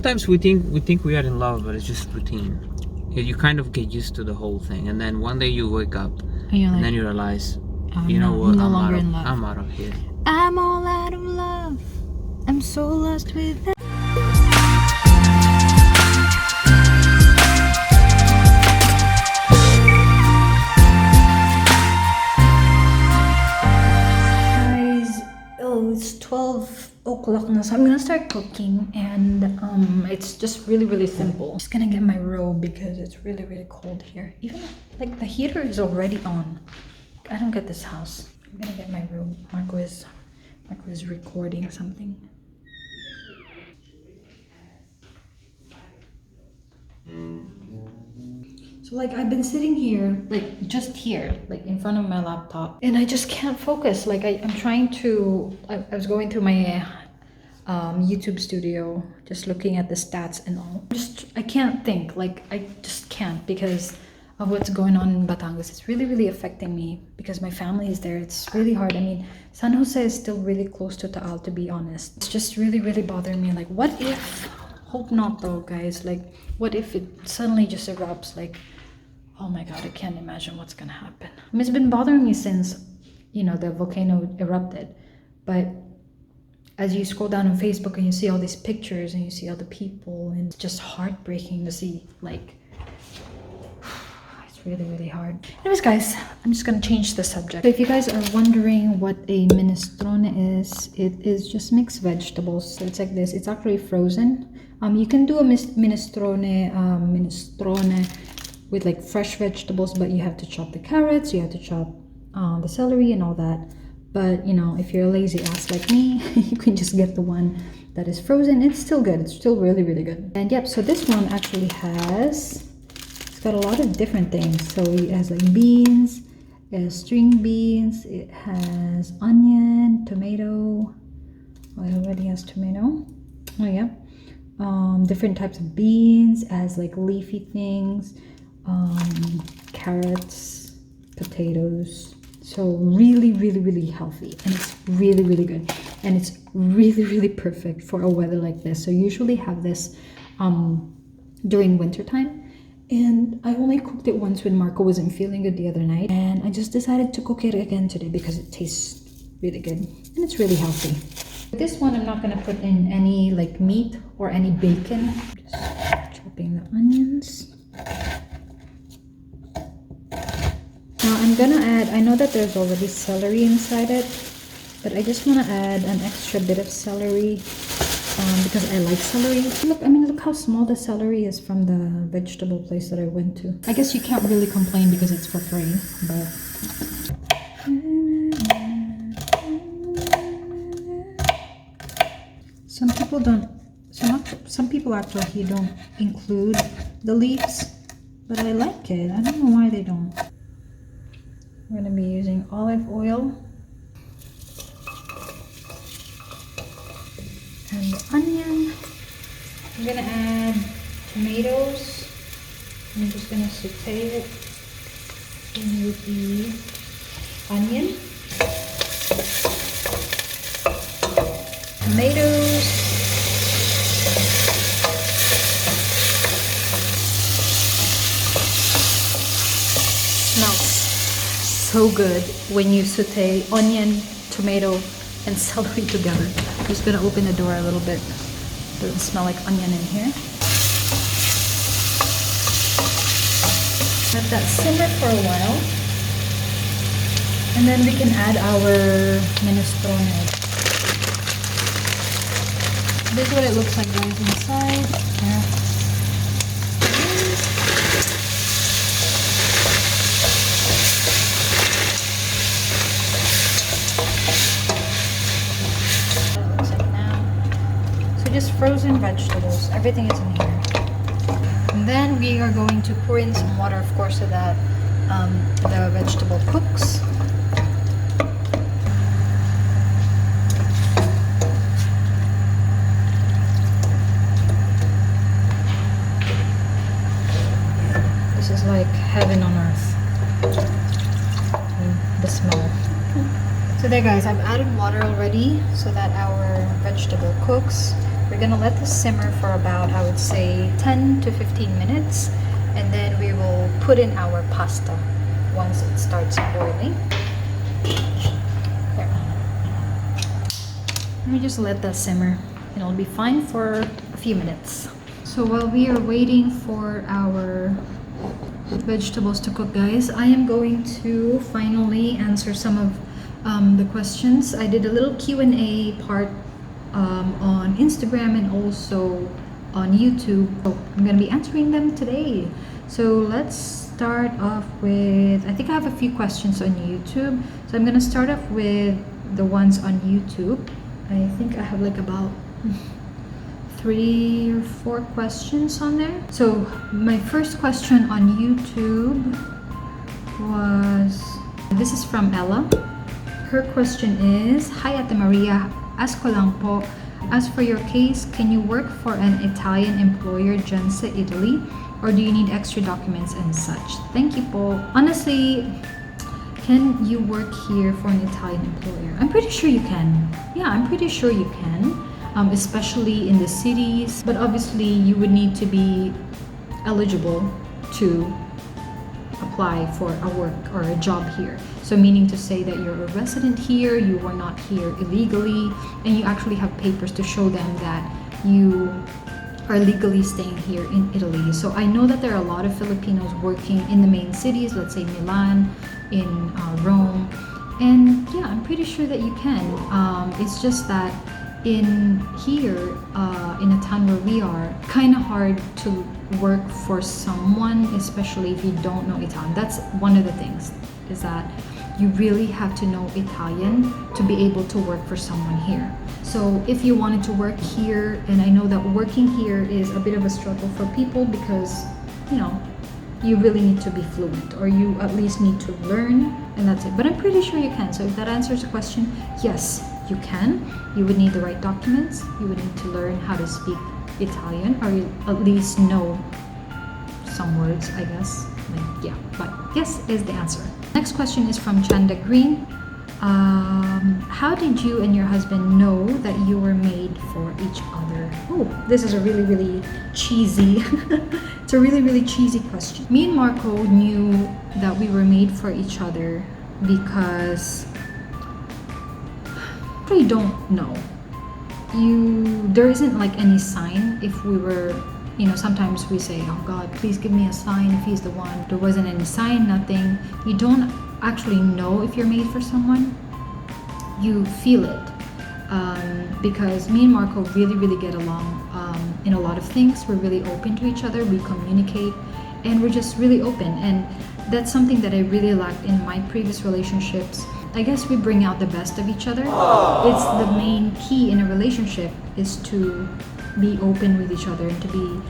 Sometimes we think we are in love, but it's just routine. You kind of get used to the whole thing, and then one day you wake up, and then you realize, you know what? no longer in love. I'm out of here. I'm all out of love. I'm so lost with that. Guys, oh, it's 12 o'clock now, so I'm gonna start cooking, and it's just really simple. I'm just gonna get my robe because it's really cold here. Even like the heater is already on. I don't get this house. I'm gonna get my robe. Marco is recording something. So like I've been sitting here, like just here, like in front of my laptop, and I just can't focus. Like I'm trying to, I was going through my YouTube studio, just looking at the stats and all. I can't think, like I just can't because of what's going on in Batangas. It's really affecting me because my family is there. It's really hard. I mean, San Jose is still really close to Taal, to be honest. It's just really bothering me. Like what if, hope not though guys, like what if it suddenly just erupts? Like, oh my god, I can't imagine what's gonna happen. I mean, it's been bothering me since, you know, the volcano erupted. But as you scroll down on Facebook and you see all these pictures and you see all the people, and it's just heartbreaking to see, like, it's really hard. Anyways guys, I'm just gonna change the subject. So if you guys are wondering what a minestrone is, it is just mixed vegetables. So it's like this. It's actually frozen. You can do a minestrone with like fresh vegetables, but you have to chop the carrots, you have to chop the celery and all that. But you know, if you're a lazy ass like me, you can just get the one that is frozen. It's still good. It's still really good. And yep, so this one actually has, it's got a lot of different things. So it has like beans, it has string beans, it has onion, tomato. Oh, it already has tomato. Oh yeah. Different types of beans, it has like leafy things, carrots, potatoes. So really healthy, and it's really good, and it's really perfect for a weather like this. So usually have this during winter time, and I only cooked it once when Marco wasn't feeling good the other night, and I just decided to cook it again today because it tastes really good and it's really healthy. This one I'm not gonna put in any like meat or any bacon. Just chopping the onions. Now I'm gonna add, I know that there's already celery inside it, but I just want to add an extra bit of celery because I like celery. Look how small the celery is from the vegetable place that I went to. I guess you can't really complain because it's for free, but some people actually don't include the leaves, but I like it. I don't know why they don't. I'm going to be using olive oil and the onion. I'm going to add tomatoes. I'm just going to saute it in with the onion. Tomatoes. Smells so good when you saute onion, tomato, and celery together. I'm just gonna open the door a little bit. Doesn't smell like onion in here. Let that simmer for a while, and then we can add our minestrone. This is what it looks like, guys, inside. Yeah. Just frozen vegetables, everything is in here. And then we are going to pour in some water, of course, so that the vegetable cooks. This is like heaven on earth. The smell. So there guys, I've added water already so that our vegetable cooks. We're gonna let this simmer for about, I would say, 10 to 15 minutes, and then we will put in our pasta once it starts boiling. There. Let me just let that simmer, and it'll be fine for a few minutes. So while we are waiting for our vegetables to cook, guys, I am going to finally answer some of the questions. I did a little Q&A part on Instagram and also on YouTube. So I'm gonna be answering them today. So let's start off with, I think I have a few questions on YouTube. So I'm gonna start off with the ones on YouTube. I think I have like about 3 or 4 questions on there. So my first question on YouTube was, this is from Ella. Her question is, Hi Ate Maria, ask ko lang po, as for your case, can you work for an Italian employer dyan sa Italy? Or do you need extra documents and such? Thank you po. Honestly, can you work here for an Italian employer? I'm pretty sure you can. Yeah, I'm pretty sure you can. Especially in the cities, but obviously you would need to be eligible to apply for a work or a job here. So meaning to say that you're a resident here, you were not here illegally, and you actually have papers to show them that you are legally staying here in Italy. So I know that there are a lot of Filipinos working in the main cities, let's say Milan, in Rome, and yeah, I'm pretty sure that you can. It's just that in here, in a town where we are, kind of hard to work for someone, especially if you don't know Italian. That's one of the things, is that you really have to know Italian to be able to work for someone here. So if you wanted to work here, and I know that working here is a bit of a struggle for people because, you know, you really need to be fluent, or you at least need to learn, and that's it. But I'm pretty sure you can. So if that answers the question, yes, you can. You would need the right documents. You would need to learn how to speak Italian, or at least know some words, I guess. Like, yeah, but yes is the answer. Next question is from Chanda Green. How did you and your husband know that you were made for each other? Oh, this is a really, really cheesy, it's a really, really cheesy question. Me and Marco knew that we were made for each other because I don't know. There isn't like any sign if we were, you know, sometimes we say, oh God, please give me a sign if he's the one. There wasn't any sign, nothing. You don't actually know if you're made for someone. You feel it. Because me and Marco really, really get along in a lot of things. We're really open to each other. We communicate, and we're just really open. And that's something that I really lacked in my previous relationships. I guess we bring out the best of each other. It's the main key in a relationship, is to be open with each other and to be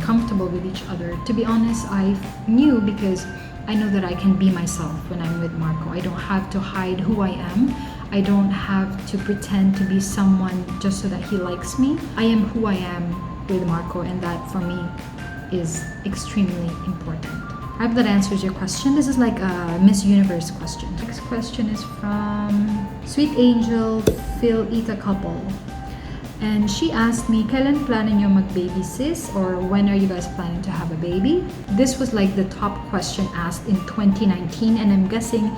comfortable with each other. To be honest, I knew because I know that I can be myself when I'm with Marco. I don't have to hide who I am. I don't have to pretend to be someone just so that he likes me. I am who I am with Marco, and that for me is extremely important. I hope that answers your question. This is like a Miss Universe question. Next question is from Sweet Angel Phil Ita Couple. And she asked me, kailan plano nyo mag-baby sis? Or when are you guys planning to have a baby? This was like the top question asked in 2019, and I'm guessing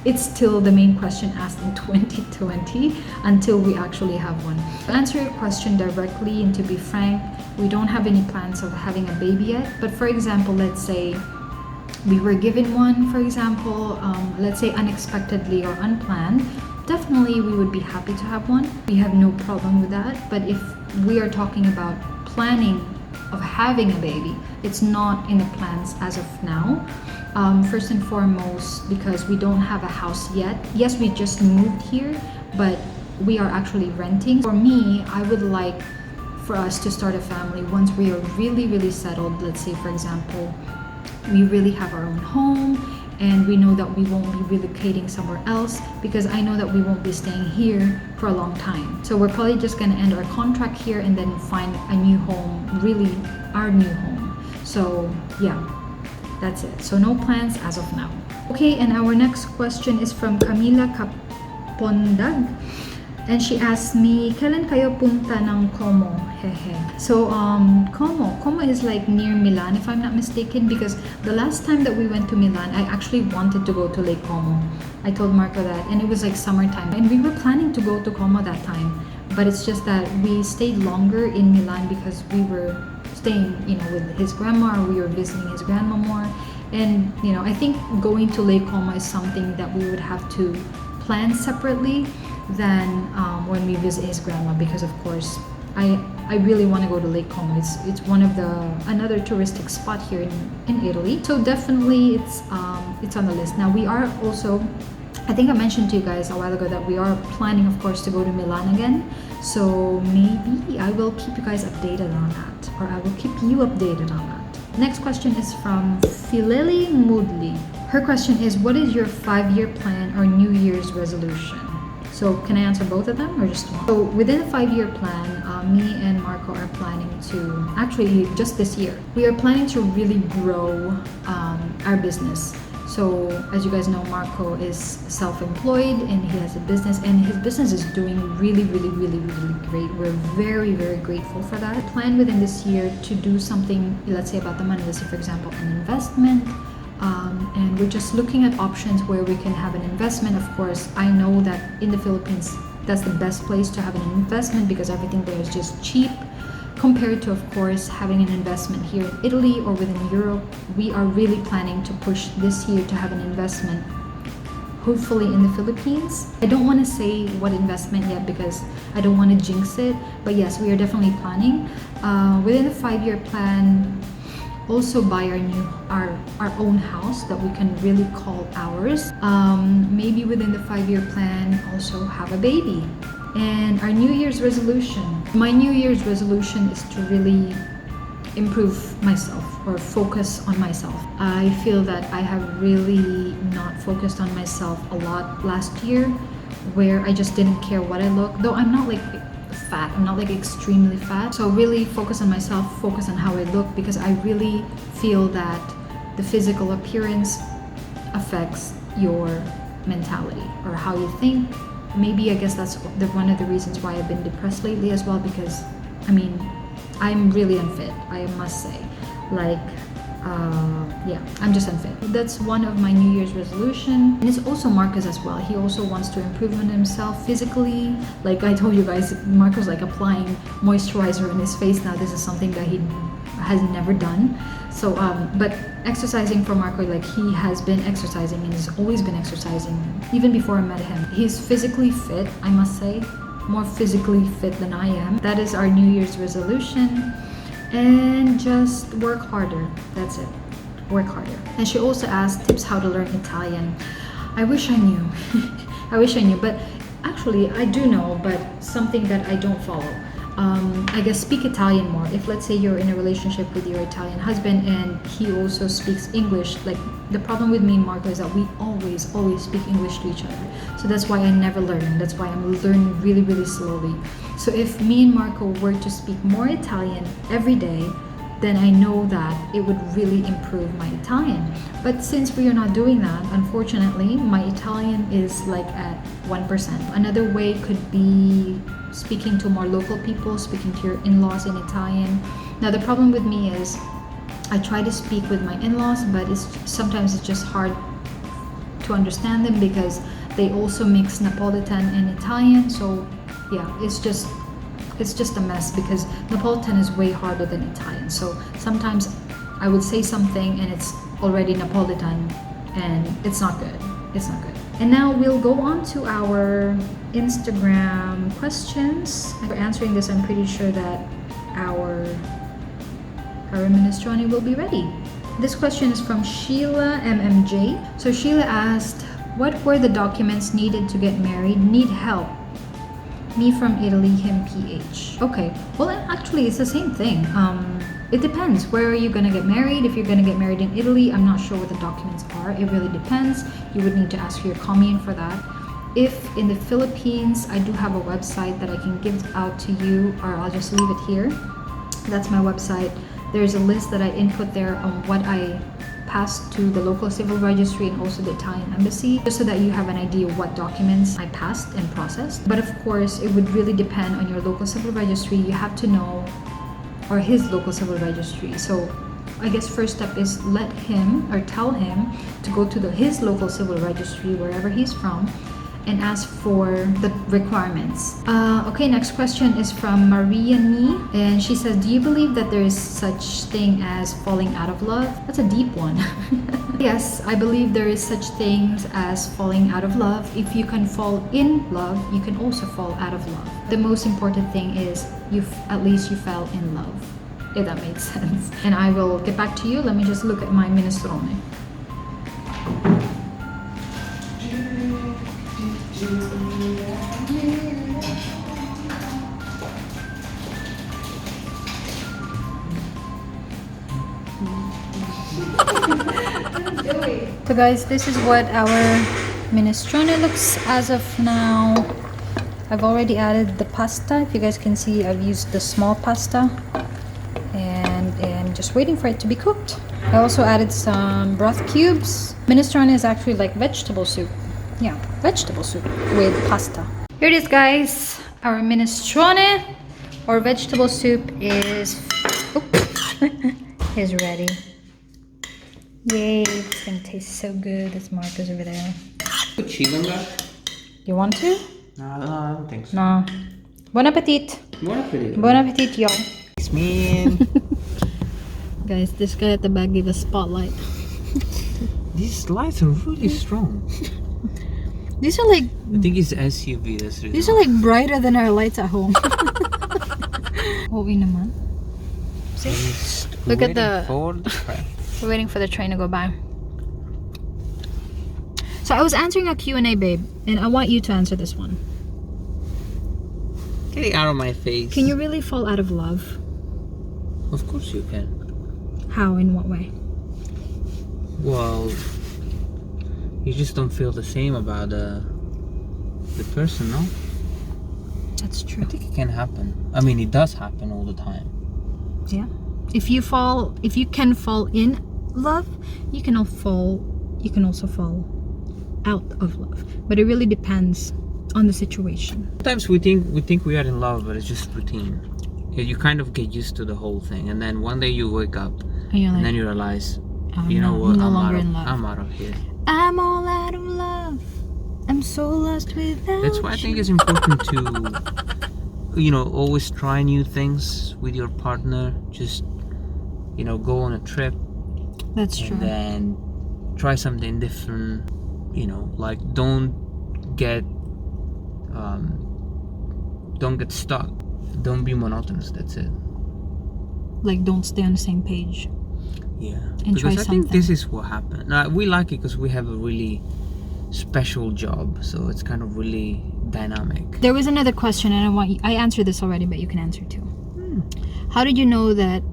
it's still the main question asked in 2020 until we actually have one. To answer your question directly, and to be frank, we don't have any plans of having a baby yet. But for example, let's say we were given one, for example, let's say unexpectedly or unplanned, definitely we would be happy to have one. We have no problem with that. But if we are talking about planning of having a baby, it's not in the plans as of now. First and foremost, because we don't have a house yet. Yes, we just moved here, but we are actually renting. For me, I would like for us to start a family once we are really, really settled. Let's say, for example, we really have our own home, and we know that we won't be relocating somewhere else, because I know that we won't be staying here for a long time. So we're probably just gonna end our contract here and then find a new home, really our new home. So yeah, that's it. So no plans as of now. Okay, and our next question is from Camila Capondag. And she asked me, kailan kayo punta ng Como? Hehe. So, Como is like near Milan, if I'm not mistaken, because the last time that we went to Milan, I actually wanted to go to Lake Como. I told Marco that, and it was like summertime, and we were planning to go to Como that time, but it's just that we stayed longer in Milan because we were staying, with his grandma, or we were visiting his grandma more. And, I think going to Lake Como is something that we would have to plan separately than when we visit his grandma, because of course I really want to go to Lake Como. It's one of another touristic spot here in Italy, so definitely it's on the list. Now we are also, I think I mentioned to you guys a while ago that we are planning, of course, to go to Milan again, so maybe I will keep you guys updated on that, or I will keep you updated on that. Next question is from Fileli Moodley. Her question is, what is your 5-year plan or New Year's resolution? So can I answer both of them or just one? So within the 5-year plan, me and Marco are planning to, actually just this year, we are planning to really grow our business. So as you guys know, Marco is self-employed and he has a business, and his business is doing really, really, really, really great. We're very, very grateful for that. I plan within this year to do something, let's say about the money, let's say for example an investment. And we're just looking at options where we can have an investment. Of course, I know that in the Philippines, that's the best place to have an investment because everything there is just cheap compared to, of course, having an investment here in Italy or within Europe. We are really planning to push this year to have an investment, hopefully in the Philippines. I don't want to say what investment yet because I don't want to jinx it, but yes, we are definitely planning. Within the 5-year plan, also buy our own house that we can really call ours. Maybe within the 5-year plan, also have a baby. And our New Year's resolution. My New Year's resolution is to really improve myself or focus on myself. I feel that I have really not focused on myself a lot last year, where I just didn't care what I look, though I'm not like fat, I'm not like extremely fat. So really focus on myself, focus on how I look, because I really feel that the physical appearance affects your mentality or how you think. Maybe I guess that's one of the reasons why I've been depressed lately as well, because I'm really unfit, I must say. I'm just unfit. That's one of my New Year's resolution. And it's also Marcus as well. He also wants to improve on himself physically. Like I told you guys, Marcus like applying moisturizer on his face now. This is something that he has never done. So, but exercising for Marco, like he has been exercising and he's always been exercising, even before I met him. He's physically fit, I must say, more physically fit than I am. That is our New Year's resolution. And just work harder. That's it. Work harder. And she also asked tips how to learn Italian. I wish I knew. I wish I knew, but actually I do know, but something that I don't follow. I guess speak Italian more. If let's say you're in a relationship with your Italian husband and he also speaks English, like the problem with me and Marco is that we always speak English to each other. So that's why I never learn. That's why I'm learning really, really slowly. So if me and Marco were to speak more Italian every day, then I know that it would really improve my Italian. But since we are not doing that, unfortunately, my Italian is like at 1%. Another way could be speaking to more local people, speaking to your in-laws in Italian. Now the problem with me is I try to speak with my in-laws, but sometimes it's just hard to understand them because they also mix Napolitan and Italian. So yeah, it's just a mess because Napolitan is way harder than Italian. So sometimes I would say something and it's already Napolitan and it's not good. It's not good. And now we'll go on to our Instagram questions. For answering this, I'm pretty sure that our minestrone will be ready. This question is from Sheila MMJ. So Sheila asked, what were the documents needed to get married? Need help. Me from Italy, him PH. Okay, well actually it's the same thing. It depends. Where are you gonna get married? If you're gonna get married in Italy, I'm not sure what the documents are. It really depends. You would need to ask your commune for that. If in the Philippines, I do have a website that I can give out to you, or I'll just leave it here. That's my website. There's a list that I input there on what I passed to the local civil registry and also the Italian embassy, just so that you have an idea what documents I passed and processed. But of course, it would really depend on your local civil registry. You have to know, or his local civil registry. So I guess first step is let him or tell him to go to his local civil registry, wherever he's from, and ask for the requirements. Okay, next question is from Maria Ni, and she says, do you believe that there is such thing as falling out of love? That's a deep one. Yes, I believe there is such things as falling out of love. If you can fall in love, you can also fall out of love. The most important thing is at least you fell in love, if that makes sense. And I will get back to you. Let me just look at my minestrone. So guys, this is what our minestrone looks as of now. I've already added the pasta. If you guys can see, I've used the small pasta and just waiting for it to be cooked. I also added some broth cubes. Minestrone is actually like vegetable soup. Yeah, vegetable soup with pasta. Here it is, guys. Our minestrone or vegetable soup is is ready. Yay, it's gonna taste so good. There's Marcos over there. Put cheese on that? You want to? No, I don't think so. No. Bon appetit. Bon appetit. Bon appetit, y'all. It's mean. Guys, this guy at the back gave a spotlight. These lights are really strong. These are like... I think it's SUV. That's really These are like brighter than our lights at home. naman. See? Look at the... We're waiting for the train to go by. So I was answering a Q&A, babe, and I want you to answer this one. Get it out of my face. Can you really fall out of love? Of course you can. How? In what way? Well, you just don't feel the same about the person, no? That's true. I think it can happen. I mean, it does happen all the time. Yeah. If you can fall in love, you can also fall out of love. But it really depends on the situation. Sometimes we think we are in love, but it's just routine. You kind of get used to the whole thing, and then one day you wake up and then you realize, you know what, I'm out of here. I'm all out of love. I'm so lost without That's why I think it's important to always try new things with your partner. Just go on a trip. That's true. And then try something different. Like don't get stuck. Don't be monotonous. That's it. Like don't stay on the same page. Yeah. And because try I something. think this is what happened. We like it because we have a really special job, so it's kind of really dynamic. There was another question, and I answered this already, but you can answer too. How did you know that?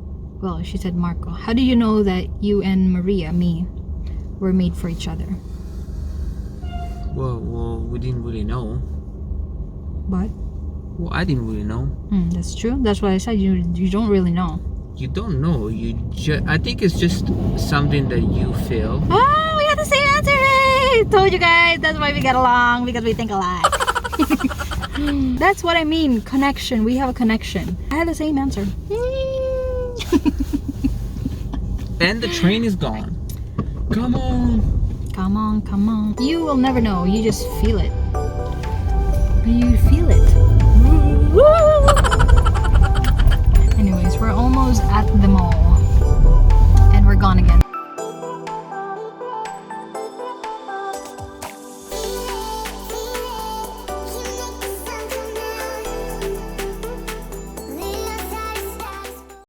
Well, she said Marco. How did you know that you and me, were made for each other? Well, we didn't really know. But? Well, I didn't really know. That's true. That's why I said you don't really know. You don't know. I think it's just something that you feel. Oh, we had the same answer! Hey! Told you guys. That's why we get along, because we think alike. That's what I mean. Connection. We have a connection. I had the same answer. And the train is gone. Come on. Come on, come on. You will never know. You just feel it. You feel it. Anyways, we're almost at the mall.